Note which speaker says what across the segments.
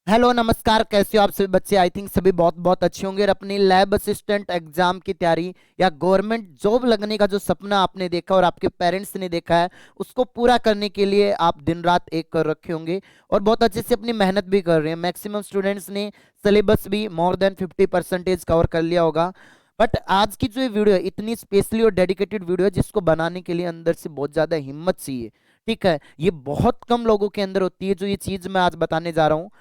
Speaker 1: Hello नमस्कार, कैसे हो आप सभी बच्चे। आई थिंक सभी बहुत बहुत अच्छे होंगे और अपनी लैब असिस्टेंट एग्जाम की तैयारी या गवर्नमेंट जॉब लगने का जो सपना आपने देखा और आपके पेरेंट्स ने देखा है उसको पूरा करने के लिए आप दिन रात एक कर रखे होंगे और बहुत अच्छे से अपनी मेहनत भी कर रहे हैं। मैक्सिमम स्टूडेंट्स ने सिलेबस भी मोर देन 50% कवर कर लिया होगा। बट आज की जो ये वीडियो है इतनी स्पेशली और डेडिकेटेड वीडियो है जिसको बनाने के लिए अंदर से बहुत ज्यादा हिम्मत चाहिए। ठीक है, ये बहुत कम लोगों के अंदर होती है जो ये चीज मैं आज बताने जा रहा हूँ।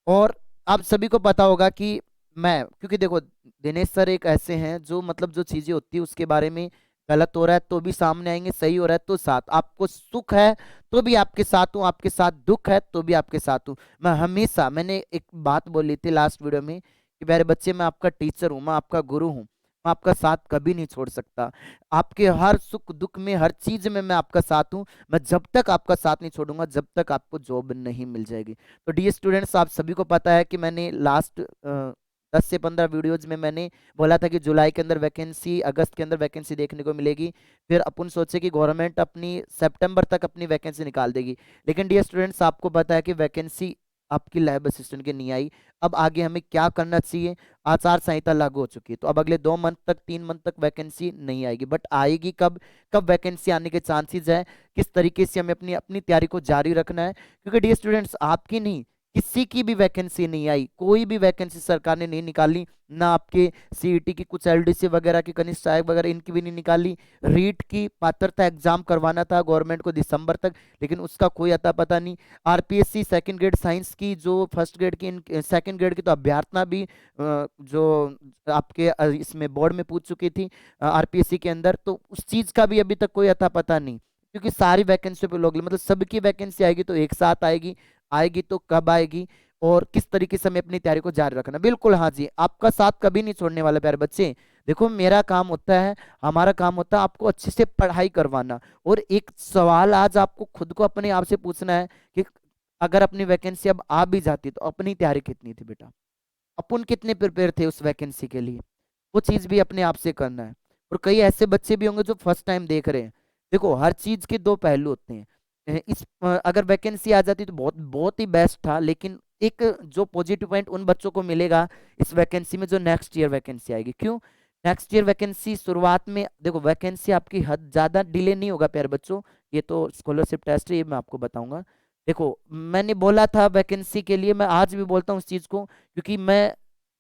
Speaker 1: और आप सभी को पता होगा कि मैं, क्योंकि देखो दिनेश सर एक ऐसे हैं जो मतलब जो चीजें होती है उसके बारे में गलत हो रहा है तो भी सामने आएंगे, सही हो रहा है तो साथ, आपको सुख है तो भी आपके साथ हूँ, आपके साथ दुख है तो भी आपके साथ हूँ। मैं हमेशा, मैंने एक बात बोली थी लास्ट वीडियो में कि मेरे बच्चे मैं आपका टीचर हूँ, मैं आपका गुरु हूँ, मैं आपका साथ कभी नहीं छोड़ सकता। आपके हर सुख दुख में, हर चीज में मैं आपका साथ हूँ। मैं जब तक आपका साथ नहीं छोड़ूंगा जब तक आपको जॉब नहीं मिल जाएगी। तो डी स्टूडेंट्स, आप सभी को पता है कि मैंने लास्ट 10 से 15 वीडियोज में मैंने बोला था कि जुलाई के अंदर वैकेंसी, अगस्त के अंदर वैकेंसी देखने को मिलेगी। फिर अपन सोचे कि गवर्नमेंट अपनी सितंबर तक अपनी वैकेंसी निकाल देगी। लेकिन डी स्टूडेंट्स, आपको पता है कि वैकेंसी आपकी लैब असिस्टेंट की नहीं आई। अब आगे हमें क्या करना चाहिए? आचार संहिता लागू हो चुकी है तो अब अगले 2 मंथ तक, 3 मंथ तक वैकेंसी नहीं आएगी। बट आएगी कब? कब वैकेंसी आने के चांसेस है? किस तरीके से हमें अपनी अपनी तैयारी को जारी रखना है? क्योंकि डी स्टूडेंट्स, आपकी नहीं, किसी की भी वैकेंसी नहीं आई, कोई भी वैकेंसी सरकार ने नहीं निकाली। ना आपके सीईटी की कुछ एलडीसी वगैरह की, कनिष्ठ सहायक वगैरह, इनकी भी नहीं निकाली। रीट की पात्रता एग्जाम करवाना था गवर्नमेंट को दिसंबर तक, लेकिन उसका कोई अता पता नहीं। आरपीएससी सेकंड ग्रेड साइंस की जो फर्स्ट ग्रेड की, सेकंड ग्रेड की तो अभ्यर्थना भी जो आपके इसमें बोर्ड में पूछ चुकी थी आरपीएससी के अंदर, तो उस चीज का भी अभी तक कोई अता पता नहीं। क्योंकि सारी वैकेंसी पे लोग, मतलब सबकी वैकेंसी आएगी तो एक साथ आएगी, आएगी तो कब आएगी और किस तरीके से हमें अपनी तैयारी को जारी रखना। बिल्कुल हाँ जी, आपका साथ कभी नहीं छोड़ने वाला प्यारे बच्चे। देखो मेरा काम होता है, हमारा काम होता है आपको अच्छे से पढ़ाई करवाना। और एक सवाल आज आपको खुद को अपने आप से पूछना है कि अगर अपनी वैकेंसी अब आ भी जाती तो अपनी तैयारी कितनी थी बेटा, अपन कितने प्रिपेयर थे उस वैकेंसी के लिए, वो चीज भी अपने आप से करना है। और कई ऐसे बच्चे भी होंगे जो फर्स्ट टाइम देख रहे हैं। देखो हर चीज के दो पहलू होते हैं। अगर वैकेंसी आ जाती तो बहुत बहुत ही बेस्ट था, लेकिन एक जो पॉजिटिव पॉइंट उन बच्चों को मिलेगा इस वैकेंसी में जो नेक्स्ट ईयर वैकेंसी आएगी। क्यों? नेक्स्ट ईयर वैकेंसी शुरुआत में, देखो वैकेंसी आपकी हद ज्यादा डिले नहीं होगा प्यारे बच्चों। ये तो स्कॉलरशिप टेस्ट है, ये मैं आपको बताऊंगा। देखो मैंने बोला था वैकेंसी के लिए, मैं आज भी बोलता हूँ उस चीज को, क्योंकि मैं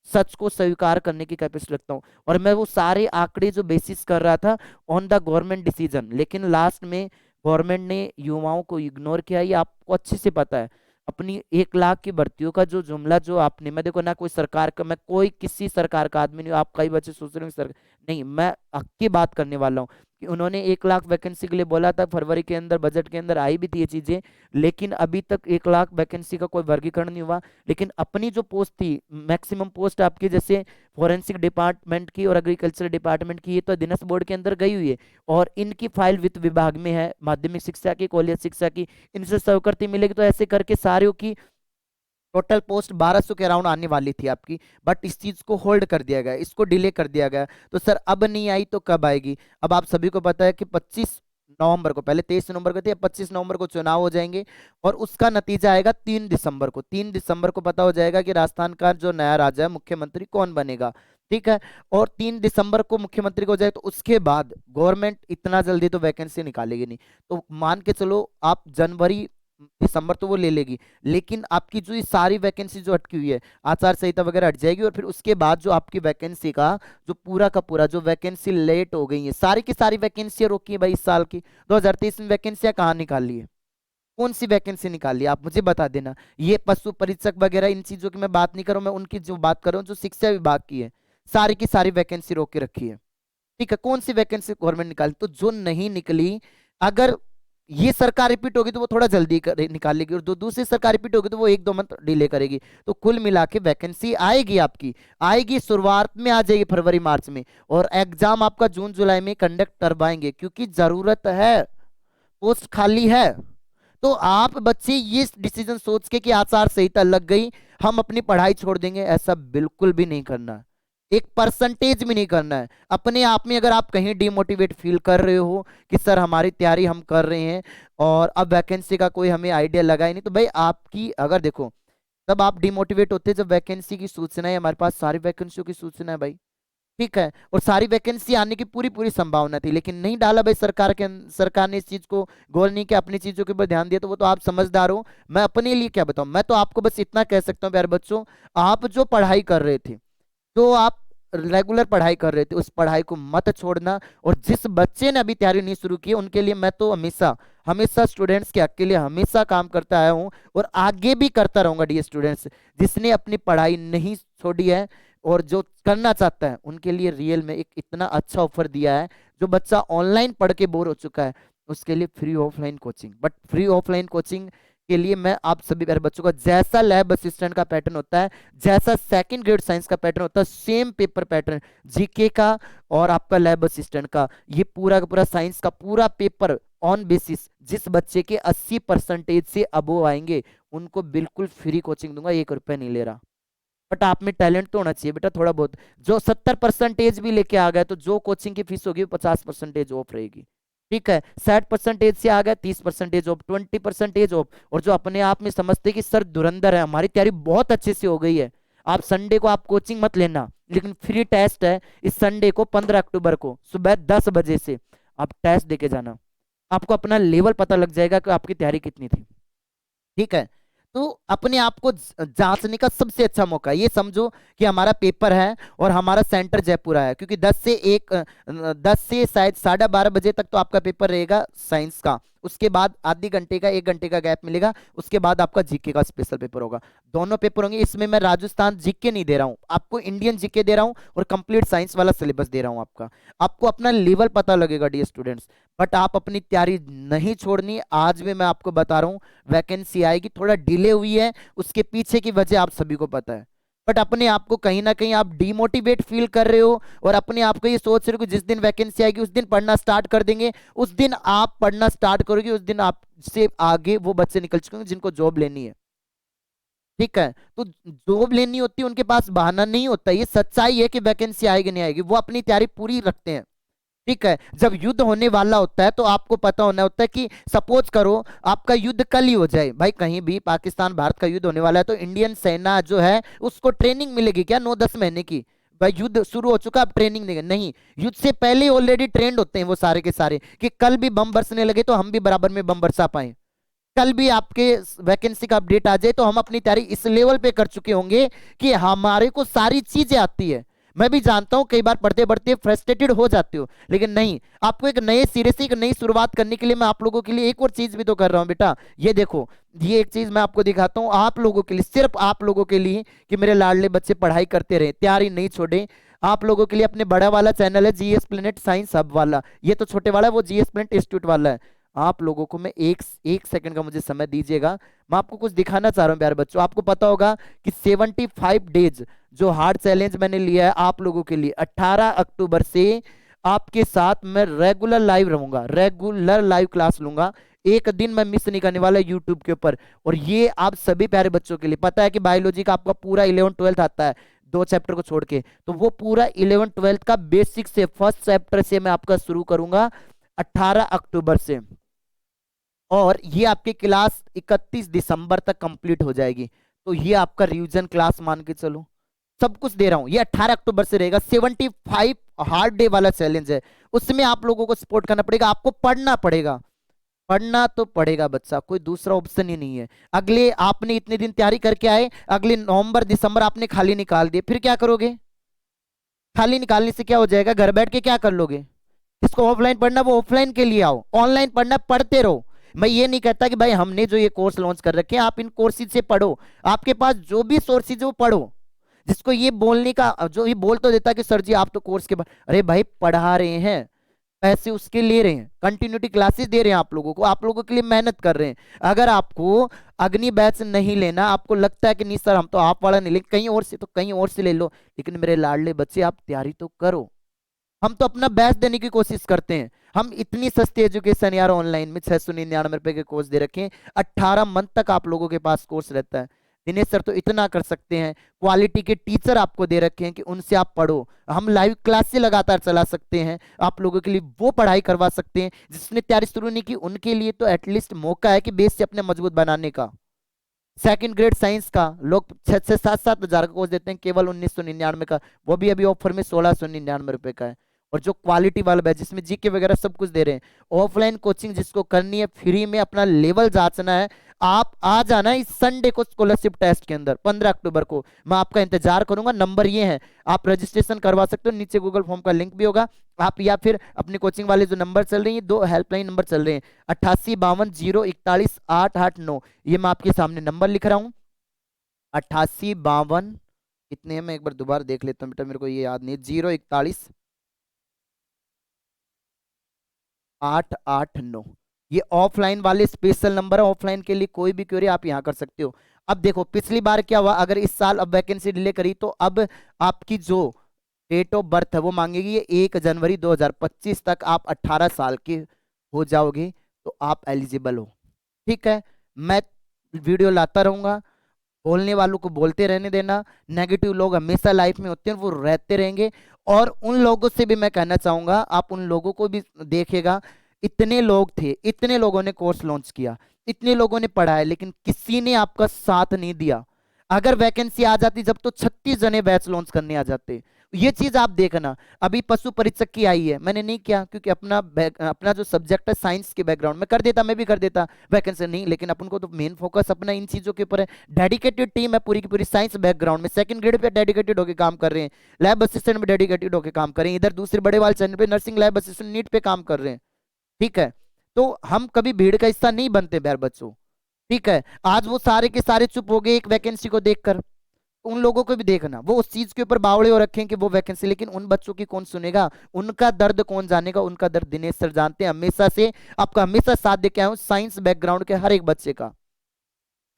Speaker 1: सच को स्वीकार करने की कैपेसिटी रखता हूँ। और मैं वो सारे आंकड़े जो बेसिस कर रहा था ऑन द गवर्नमेंट डिसीजन, लेकिन लास्ट में गवर्नमेंट ने युवाओं को इग्नोर किया, ये आपको अच्छे से पता है। अपनी 1 लाख की भर्तियों का जो जुमला जो आपने, मैं देखो ना कोई सरकार का, मैं कोई किसी सरकार का आदमी नहीं हूँ। आप कई बच्चे सोच रहे हो सर, नहीं, मैं हक की बात करने वाला हूँ कि उन्होंने 1 लाख वैकेंसी के लिए बोला था, फरवरी के अंदर बजट के अंदर आई भी थी ये चीजें, लेकिन अभी तक 1 लाख वैकेंसी का कोई वर्गीकरण नहीं हुआ। लेकिन अपनी जो पोस्ट थी, मैक्सिमम पोस्ट आपकी जैसे फॉरेंसिक डिपार्टमेंट की और एग्रीकल्चर डिपार्टमेंट की, ये तो दिनस बोर्ड के अंदर गई हुई है। और इनकी फाइल वित्त विभाग में है, माध्यमिक शिक्षा की, कॉलेज शिक्षा की, इनसे स्वीकृति मिलेगी। तो ऐसे करके सारों की टोटल पोस्ट 1200 के अराउंड आने वाली थी आपकी। बट इस चीज को होल्ड कर दिया गया, इसको डिले कर दिया गया। तो सर अब नहीं आई तो कब आएगी? अब आप सभी को पता है कि 25 नवंबर को, पहले 23 नवंबर को थे, 25 नवंबर को चुनाव हो जाएंगे और उसका नतीजा आएगा 3 दिसंबर को। 3 दिसंबर को पता हो जाएगा कि राजस्थान का जो नया राजा है, मुख्यमंत्री कौन बनेगा। ठीक है, और 3 दिसंबर को मुख्यमंत्री को हो जाए तो उसके बाद गवर्नमेंट इतना जल्दी तो वैकेंसी निकालेगी नहीं। तो मान के चलो आप जनवरी दिसंबर तो वो ले लेगी, लेकिन आपकी जो ये सारी वैकेंसी जो अटकी हुई है, आचार संहिता वगैरह हट जाएगी। और फिर उसके बाद जो आपकी वैकेंसी का जो पूरा का पूरा जो वैकेंसी लेट हो गई है, सारी की सारी वैकेंसियां रोकी है भाई इस साल की। 2023 में वैकेंसियां कहाँ निकाली है? कौन सी वैकेंसी निकाली है? आप मुझे बता देना। ये पशु परीक्षक वगैरह इन चीजों की मैं बात नहीं कर रहा हूं, मैं उनकी जो बात कर रहा हूँ जो शिक्षा विभाग की है, सारी की सारी वैकेंसी रोक के रखी है। ठीक है, कौन सी वैकेंसी गवर्नमेंट निकाली? तो जो नहीं निकली, अगर ये सरकार रिपीट होगी तो वो थोड़ा जल्दी निकालेगी, और जो दूसरी सरकार रिपीट होगी तो वो 1-2 मंथ डिले करेगी। तो कुल मिला के वैकेंसी आएगी आपकी, आएगी शुरुआत में आ जाएगी फरवरी मार्च में, और एग्जाम आपका जून जुलाई में कंडक्ट करवाएंगे क्योंकि जरूरत है, पोस्ट खाली है। तो आप बच्चे ये डिसीजन सोच के कि आचार संहिता लग गई हम अपनी पढ़ाई छोड़ देंगे, ऐसा बिल्कुल भी नहीं करना। 1% भी नहीं करना है। अपने आप में अगर आप कहीं डिमोटिवेट फील कर रहे हो कि सर हमारी तैयारी हम कर रहे हैं और अब वैकेंसी का कोई हमें आइडिया लगा ही नहीं, तो भाई आपकी, अगर देखो तब आप डिमोटिवेट होते हैं जब वैकेंसी की सूचना है, हमारे पास सारी वैकेंसियों की सूचना है भाई, ठीक है, और सारी वैकेंसी आने की पूरी पूरी संभावना थी, लेकिन नहीं डाला भाई सरकार के, सरकार ने इस चीज को गौर नहीं किया, अपनी चीजों के ऊपर ध्यान दिया, तो वो तो आप समझदार हो। मैं अपने लिए क्या बताऊं, मैं तो आपको बस इतना कह सकता हूँ प्यारे बच्चों, आप जो पढ़ाई कर रहे थे, तो आप रेगुलर पढ़ाई कर रहे थे, उस पढ़ाई को मत छोड़ना। और जिस बच्चे ने अभी तैयारी नहीं शुरू की, उनके लिए मैं तो हमेशा हमेशा स्टूडेंट्स के हक के लिए हमेशा काम करता आया हूँ, और आगे भी करता रहूंगा डियर स्टूडेंट्स। जिसने अपनी पढ़ाई नहीं छोड़ी है और जो करना चाहता है, उनके लिए रियल में एक इतना अच्छा ऑफर दिया है। जो बच्चा ऑनलाइन पढ़ के बोर हो चुका है, उसके लिए free offline coaching, but free offline coaching के लिए मैं आप सभी प्यारे बच्चों का, जैसा लैब असिस्टेंट का पैटर्न होता है, जैसा सेकंड ग्रेड साइंस का पैटर्न होता है, सेम पेपर पैटर्न जीके का और आपका लैब असिस्टेंट का, ये पूरा का पूरा साइंस का पूरा पेपर ऑन बेसिस, जिस बच्चे के 80% से अबोव आएंगे, उनको बिल्कुल फ्री कोचिंग दूंगा, 1 रुपया नहीं ले रहा। बट आप में टैलेंट तो होना चाहिए बेटा थोड़ा बहुत। जो 70% भी लेके आ गए, तो जो कोचिंग की फीस होगी वो 50% ऑफ रहेगी, ठीक है। 60% से आ गया, 30% ऑफ, 20% ऑफ। और जो अपने आप में समझते कि सर धुरंधर है, हमारी तैयारी बहुत अच्छे से हो गई है, आप संडे को आप कोचिंग मत लेना, लेकिन फ्री टेस्ट है इस संडे को 15 अक्टूबर को सुबह 10 बजे से, आप टेस्ट देके जाना, आपको अपना लेवल पता लग जाएगा कि आपकी तैयारी कितनी थी, ठीक है। तो अपने आप को जांचने का सबसे अच्छा मौका, ये समझो कि हमारा पेपर है और हमारा सेंटर जयपुरा है, क्योंकि 10 से शायद 12:30 बजे तक तो आपका पेपर रहेगा साइंस का, उसके बाद आधी घंटे का 1 घंटे का गैप मिलेगा, उसके बाद आपका जीके का स्पेशल पेपर होगा। दोनों पेपर होंगे, इसमें मैं राजस्थान जीके नहीं दे रहा हूँ आपको, इंडियन जीके दे रहा हूँ और कंप्लीट साइंस वाला सिलेबस दे रहा हूँ आपका। आपको अपना लेवल पता लगेगा डियर स्टूडेंट्स, बट आप अपनी तैयारी नहीं छोड़नी। आज भी मैं आपको बता रहा हूँ, वैकेंसी आएगी, थोड़ा डिले हुई है, उसके पीछे की वजह आप सभी को पता है, बट अपने आप को कहीं ना कहीं आप डिमोटिवेट फील कर रहे हो, और अपने आप को ये सोच रहे हो कि जिस दिन वैकेंसी आएगी उस दिन पढ़ना स्टार्ट कर देंगे। उस दिन आप पढ़ना स्टार्ट करोगे, उस दिन आपसे आगे वो बच्चे निकल चुके होंगे जिनको जॉब लेनी है, ठीक है। तो जॉब लेनी होती है, उनके पास बहाना नहीं होता, ये सच्चाई है कि वैकेंसी आएगी नहीं आएगी, वो अपनी तैयारी पूरी रखते हैं, ठीक है। जब युद्ध होने वाला होता है तो आपको पता होना होता है कि सपोज करो आपका युद्ध कल ही हो जाए, भाई कहीं भी पाकिस्तान भारत का युद्ध होने वाला है, तो इंडियन सेना जो है उसको ट्रेनिंग मिलेगी क्या 9-10 महीने की, भाई युद्ध शुरू हो चुका अब ट्रेनिंग देंगे, नहीं, युद्ध से पहले ऑलरेडी ट्रेंड होते हैं वो सारे के सारे, कि कल भी बम बरसने लगे तो हम भी बराबर में बम बरसा पाए, कल भी आपके वैकेंसी का अपडेट आ जाए तो हम अपनी तैयारी इस लेवल पे कर चुके होंगे कि हमारे को सारी चीजें आती है। मैं भी जानता हूं कई बार पढ़ते पढ़ते फ्रस्ट्रेटेड हो जाते हो, लेकिन नहीं, आपको एक नए सिरे से एक नई शुरुआत करने के लिए मैं आप लोगों के लिए एक और चीज भी तो कर रहा हूं बेटा। ये देखो, ये एक चीज मैं आपको दिखाता हूं आप लोगों के लिए, सिर्फ आप लोगों के लिए, कि मेरे लाडले बच्चे पढ़ाई करते रहे, तैयारी नहीं छोड़े। आप लोगों के लिए अपने बड़ा वाला चैनल है जीएस प्लेनेट साइंस हब वाला, ये तो छोटे वाला है, वो जीएस प्लेनेट इंस्टीट्यूट वाला है। आप लोगों को मैं एक एक सेकंड का मुझे समय दीजिएगा, मैं आपको कुछ दिखाना चाह रहा हूं प्यारे बच्चों। आपको पता होगा कि 75 डेज जो हार्ड चैलेंज मैंने लिया है आप लोगों के लिए, 18 अक्टूबर से आपके साथ मैं रेगुलर लाइव रहूंगा, रेगुलर लाइव क्लास लूंगा, एक दिन मैं मिस नहीं करने वाला यूट्यूब के ऊपर। और ये आप सभी प्यारे बच्चों के लिए, पता है कि बायोलॉजी का आपका पूरा 11th 12th आता है 2 चैप्टर को छोड़ के, तो वो पूरा 11th 12th का बेसिक से फर्स्ट चैप्टर से मैं आपका शुरू करूंगा 18 अक्टूबर से, और ये आपकी क्लास 31 दिसंबर तक कंप्लीट हो जाएगी। तो ये आपका रिवीजन क्लास मान के चलो, सब कुछ दे रहा हूं, ये 18 अक्टूबर से रहेगा। 75 हार्ड डे वाला चैलेंज है, उसमें आप लोगों को सपोर्ट करना पड़ेगा, आपको पढ़ना पड़ेगा, पढ़ना तो पड़ेगा बच्चा, कोई दूसरा ऑप्शन ही नहीं है। अगले आपने इतने दिन तैयारी करके आए, अगले नवंबर दिसंबर आपने खाली निकाल दिए, फिर क्या करोगे? खाली निकालने से क्या हो जाएगा, घर बैठ के क्या कर लोगे? जिसको ऑफलाइन पढ़ना वो ऑफलाइन के लिए आओ, ऑनलाइन पढ़ना पढ़ते रहो। मैं ये नहीं कहता कि भाई हमने जो ये कोर्स लॉन्च कर रखे हैं आप इन कोर्सेज से पढ़ो, आपके पास जो भी सोर्सेज वो पढ़ो। जिसको ये बोलने का, जो ये बोल तो देता कि सर जी आप तो कोर्स के बाद, अरे भाई पढ़ा रहे हैं, पैसे उसके ले रहे हैं, कंटिन्यूटी क्लासेस दे रहे हैं आप लोगों को, आप लोगों के लिए मेहनत कर रहे हैं। अगर आपको अग्नि बैच नहीं लेना, आपको लगता है कि नहीं सर हम तो आप वाला नहीं लेंगे, कहीं और से, तो कहीं और से ले लो, लेकिन मेरे लाडले बच्चे आप तैयारी तो करो। हम तो अपना बेस्ट देने की कोशिश करते हैं, हम इतनी सस्ती एजुकेशन यार ऑनलाइन में 699 रुपए के कोर्स दे रखे हैं, 18 मंथ तक आप लोगों के पास कोर्स रहता है। दिनेश सर तो इतना कर सकते हैं, क्वालिटी के टीचर आपको दे रखे हैं कि उनसे आप पढ़ो, हम लाइव क्लास से लगातार चला सकते हैं, आप लोगों के लिए वो पढ़ाई करवा सकते हैं। जिसने तैयारी शुरू नहीं की उनके लिए तो एटलीस्ट मौका है कि बेस से अपने मजबूत बनाने का। सेकंड ग्रेड साइंस का लोग 6 से 7 7 हजार का कोर्स देते हैं, केवल 1999 का, वो भी अभी ऑफर में 1699 रुपए का है। और जो क्वालिटी वाला बैच जिसमें जीके वगैरह सब कुछ दे रहे हैं, ऑफलाइन कोचिंग जिसको करनी है, फ्री में अपना लेवल जांचना है, आप आ जाना इस संडे को स्कॉलरशिप टेस्ट के अंदर 15 अक्टूबर को। मैं आपका इंतजार करूंगा। नंबर ये है, आप रजिस्ट्रेशन करवा सकते हो, नीचे गूगल फॉर्म का लिंक भी होगा। आप या फिर अपनी कोचिंग वाले जो नंबर चल रही है, 2 हेल्पलाइन नंबर चल रहे हैं, 88 52 0 41 889, ये मैं आपके सामने नंबर लिख रहा हूँ। 88 52 कितने हैं, मैं एक बार दोबारा देख लेता हूँ बेटा, मेरे को ये याद नहीं, 0 41 889, ये ऑफलाइन वाले स्पेशल नंबर है। ऑफलाइन के लिए कोई भी क्वेरी आप यहाँ कर सकते हो। अब देखो पिछली बार क्या हुआ, अगर इस साल अब वैकेंसी डिले करी तो अब आपकी जो डेट ऑफ बर्थ है वो मांगेगी, ये 1 जनवरी 2025 तक आप 18 साल के हो जाओगे तो आप एलिजिबल हो। ठीक है, मैं वीडियो लाता रहूंगा, बोलने वालों को बोलते रहने देना। नेगेटिव लोग हमेशा लाइफ में होते हैं, वो रहते रहेंगे। और उन लोगों से भी मैं कहना चाहूंगा, आप उन लोगों को भी देखेगा, इतने लोग थे, इतने लोगों ने कोर्स लॉन्च किया, इतने लोगों ने पढ़ाया, लेकिन किसी ने आपका साथ नहीं दिया। अगर वैकेंसी आ जाती जब तो 36 जने बैच लॉन्च करने आ जाते। ये चीज आप देखना। अभी पशु परीक्षक की आई है, मैंने नहीं किया क्योंकि अपना जो सब्जेक्ट है साइंस के बैकग्राउंड में कर देता, मैं भी कर देता, वैकेंसी नहीं। लेकिन अपन को तो मेन फोकस अपना इन चीजों के ऊपर है। डेडिकेटेड टीम है पूरी की पूरी साइंस बैकग्राउंड में, सेकंड ग्रेड पे डेडिकेटेड होकर काम कर रहे हैं, लैब असिस्टेंट में डेडिकेटेड होकर काम कर रहे हैं, इधर दूसरे बड़े वाले चैनल पे नर्सिंग लैब असिस्टेंट नीट पे काम कर रहे हैं। ठीक है, तो हम कभी भीड़ का हिस्सा नहीं बनते प्यार बच्चों। ठीक है, आज वो सारे के सारे चुप हो गए एक वैकेंसी को देखकर, उन लोगों को भी देखना, वो उस चीज के ऊपर बावड़े हो रखे हैं कि वो वैकेंसी, लेकिन उन बच्चों की कौन सुनेगा, उनका दर्द कौन जानेगा। उनका दर्द दिनेश सर जानते हैं, हमेशा से आपका हमेशा साथ दे के आया हूं साइंस बैकग्राउंड के हर एक बच्चे का।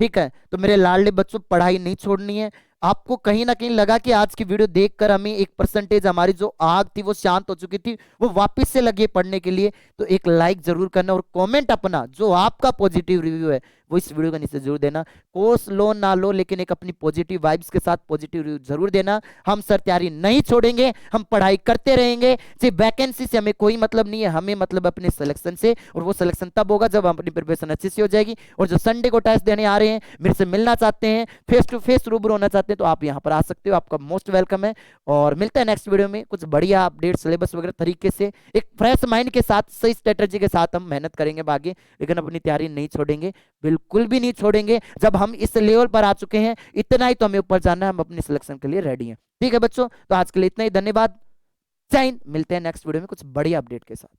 Speaker 1: ठीक है, तो मेरे लाडले बच्चों, पढ़ाई नहीं छोड़नी है। आपको कहीं ना कहीं लगा कि आज की वीडियो देखकर हमें एक परसेंटेज, हमारी जो आग थी वो शांत हो चुकी थी, वो वापस से लगी है पढ़ने के लिए, तो एक लाइक जरूर करना और कमेंट अपना जो आपका पॉजिटिव रिव्यू है वो इस वीडियो के नीचे जरूर देना। कोर्स लो ना लो, लेकिन एक अपनी पॉजिटिव वाइब्स के साथ पॉजिटिव रिव्यू जरूर देना। हम सर तैयारी नहीं छोड़ेंगे, हम पढ़ाई करते रहेंगे। सिर्फ वैकेंसी से हमें कोई मतलब नहीं है, हमें मतलब अपने सिलेक्शन से, और वो सिलेक्शन तब होगा जब हम अपनी प्रिपरेशन अच्छी से हो जाएगी। और जो संडे को टेस्ट देने आ रहे हैं, मेरे से मिलना चाहते हैं, फेस टू फेस रूबरू होना चाहते हैं, तो आप यहाँ पर आ सकते हो, आपका मोस्ट वेलकम है। और मिलता है नेक्स्ट वीडियो में कुछ बढ़िया अपडेट सिलेबस वगैरह तरीके से, एक फ्रेश माइंड के साथ, सही स्ट्रेटजी के साथ हम मेहनत करेंगे आगे, लेकिन अपनी तैयारी नहीं छोड़ेंगे, बिल्कुल भी नहीं छोड़ेंगे। जब हम इस लेवल पर आ चुके हैं, इतना ही तो हमें ऊपर जाना है, हम अपनी सिलेक्शन के लिए रेडी हैं। ठीक है बच्चों, तो आज के लिए इतना ही, धन्यवाद, जय हिंद। मिलते हैं नेक्स्ट वीडियो में कुछ बढ़िया अपडेट के साथ।